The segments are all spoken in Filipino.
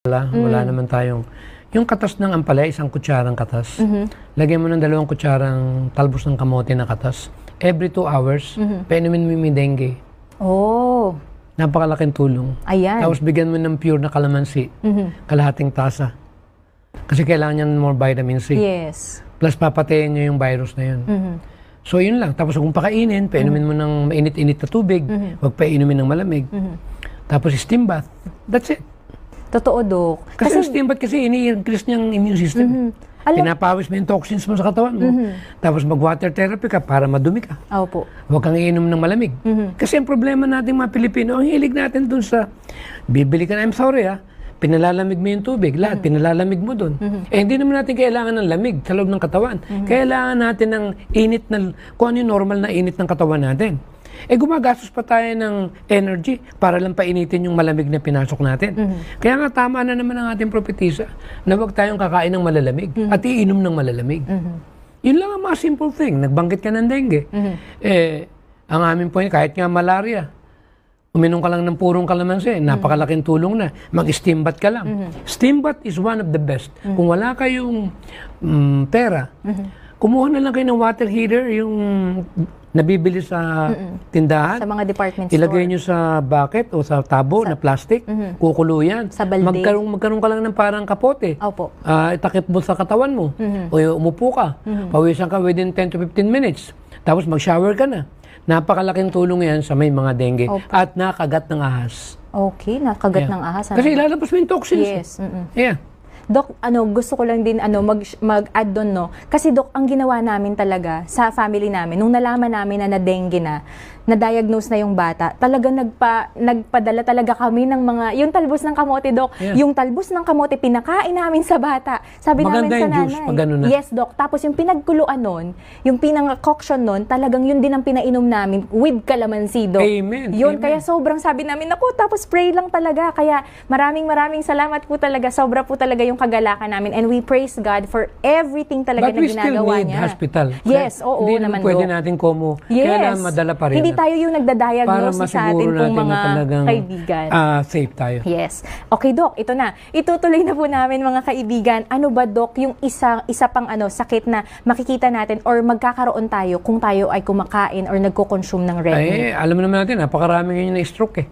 Wala naman tayong... Yung katas ng ampalaya, isang kutsarang katas. Lagyan mo ng 2 kutsarang talbos ng kamote na katas. Every 2 hours, painumin mo yung dengue. Oh. Napakalaking tulong. Ayan. Tapos bigyan mo ng pure na kalamansi. Kalahating tasa. Kasi kailangan niya ng more vitamin C. Yes. Plus papatayin niya yung virus na yun. So yun lang. Tapos kung pakainin, painumin mo ng mainit-init na tubig. Huwag painumin ng malamig. Tapos steam bath. That's it. Totoo, Dok. Kasi yung steam bath kasi ini-increase niyang immune system. Pinapawis mo yung toxins mo sa katawan mo. Tapos mag-water therapy ka para madumi ka. Opo. Huwag kang iinom ng malamig. Kasi ang problema natin mga Pilipino, ang hilig natin dun sa, bibili ka na, I'm sorry pinalalamig mo yung tubig. Lahat, pinalalamig mo dun. Hindi naman natin kailangan ng lamig sa loob ng katawan. Kailangan natin ng init na, kung ano yung normal na init ng katawan natin. Gumagastos pa tayo ng energy para lang painitin yung malamig na pinasok natin. Kaya nga tama na naman ang ating propetisa na huwag tayong kakain ng malalamig at iinom ng malalamig. Yun lang ang mga simple thing. Nagbanggit ka ng dengue. Ang aming point, kahit nga malaria, uminom ka lang ng purong kalamansi, napakalaking tulong na. Mag-steam bath ka lang. Steam bath is one of the best. Kung wala kayong pera, kumuha na lang kayo ng water heater, yung nabibili sa tindahan. Sa mga department store. Ilagay nyo sa bucket o sa tabo na plastic. Kukulo yan. Sa balde. Magkaroon ka lang ng parang kapote. Opo. Itakip mo sa katawan mo. O umupo ka. Pawisan ka within 10 to 15 minutes. Tapos mag-shower ka na. Napakalaking tulong yan sa may mga dengue. Opo. At nakagat ng ahas. Okay, nakagat ng ahas. Kasi ilalabas mo yung toxins. Yes. Yeah. Dok, gusto ko lang din mag-add doon, no? Kasi Dok, ang ginawa namin talaga sa family namin, nung nalaman namin na na-dengue na-diagnose na yung bata, talaga nagpadala talaga kami ng mga, yung talbos ng kamote, Dok. Yung talbos ng kamote, pinakain namin sa bata. Sabi Maganda namin sa yung nanay. juice, pag ganun na. Yes, Dok. Tapos yung pinagkuluan nun, yung pinang-concoction nun, talagang yun din ang pinainom namin with calamansi, Dok. Amen. Yun, Amen. kaya sobrang sabi namin, naku, tapos pray lang talaga. Kaya maraming salamat po talaga. Sobra po talaga yung kagalakan namin. And we praise God for everything talaga na ginagawa niya. But we still need hospital. Yes, oo hindi naman, pwede Dok. natin komo. Yes. Kailangan madala pa rin. Hindi tayo yung nagda-diagnose sa atin pong mga kaibigan. Safe tayo. Yes. Okay, Dok, ito na. Itutuloy na po namin mga kaibigan. Ano ba, Dok, yung isa pang sakit na makikita natin or magkakaroon tayo kung tayo ay kumakain or nagko-consume ng red meat? Alam naman natin, napakarami ngayon na stroke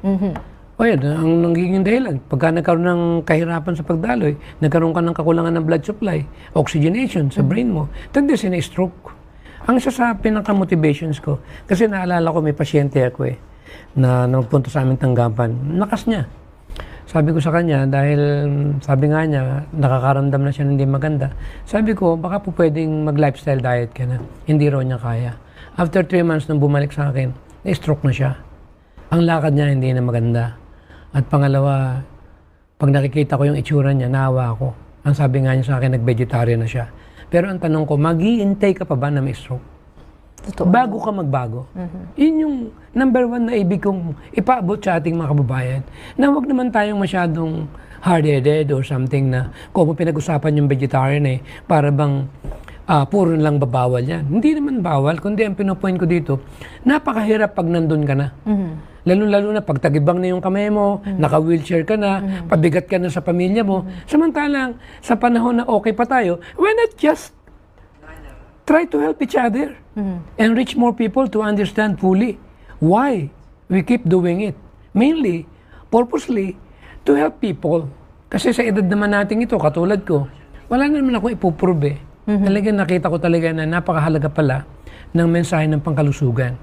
O yan, ang nagiging dahilan. Pagka nagkaroon ng kahirapan sa pagdaloy, nagkaroon ka ng kakulangan ng blood supply, oxygenation sa brain mo, tendency na stroke. Ang isa sa pinaka-motivations ko, kasi naalala ko may pasyente ako na nagpunta sa aming tanggapan, lakas niya. Sabi ko sa kanya, dahil sabi nga niya, nakakaramdam na siya hindi maganda, sabi ko, baka po pwedeng mag-lifestyle diet ka na. Hindi raw niya kaya. After 3 months nung bumalik sa akin, na-stroke na siya. Ang lakad niya hindi na maganda. At pangalawa, pag nakikita ko yung itsura niya, naawa ako. Ang sabi nga niya sa akin, nag-vegetarian na siya. Pero ang tanong ko, mag-i-intay ka pa ba na may stroke? Totoo. Bago ka magbago. Yun yung number 1 na ibig kong ipaabot sa ating mga kababayan. Na huwag naman tayong masyadong hard-headed or something na kung pinag-usapan yung vegetarian para bang puro lang babawal yan. Hindi naman bawal, kundi ang pinopoint ko dito, napakahirap pag nandun ka na. Lalo-lalo na pag tagibang na yung kamay mo, naka-wheelchair ka na, pabigat ka na sa pamilya mo. Samantalang, sa panahon na okay pa tayo, why not just try to help each other and reach more people to understand fully why we keep doing it. Mainly, purposely, to help people. Kasi sa edad naman natin ito, katulad ko, wala naman ako ipuprove. Talagang nakita ko talaga na napakahalaga pala ng mensahe ng pangkalusugan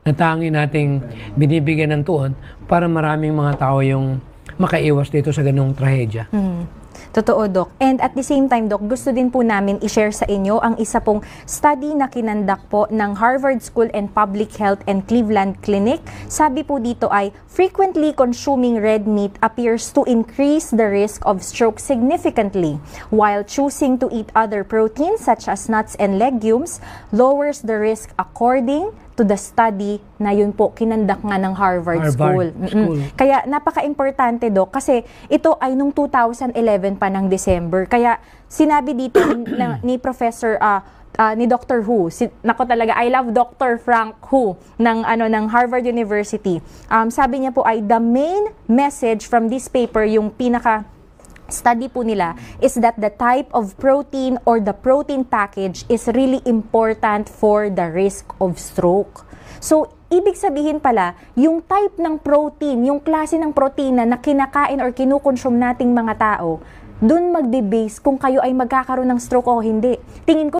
na tangi nating binibigyan ng tuon para maraming mga tao yung makaiwas dito sa ganung trahedya. Totoo, Dok. And at the same time, Dok, gusto din po namin i-share sa inyo ang isa pong study na kinandak po ng Harvard School and Public Health and Cleveland Clinic. Sabi po dito ay, frequently consuming red meat appears to increase the risk of stroke significantly, while choosing to eat other proteins such as nuts and legumes lowers the risk according to the study na yun po kinandak nga ng Harvard School. Kaya napaka-importante, Dok, kasi ito ay nung 2011 pa ng December. Kaya sinabi dito ni Professor ni Dr. Hu, nako talaga, I love Dr. Frank Hu ng Harvard University. Sabi niya po ay the main message from this paper, yung pinaka study po nila is that the type of protein or the protein package is really important for the risk of stroke. So, ibig sabihin pala, yung type ng protein, yung klase ng protina na kinakain or kinukonsume nating mga tao, dun magbe-base kung kayo ay magkakaroon ng stroke o hindi. Tingin ko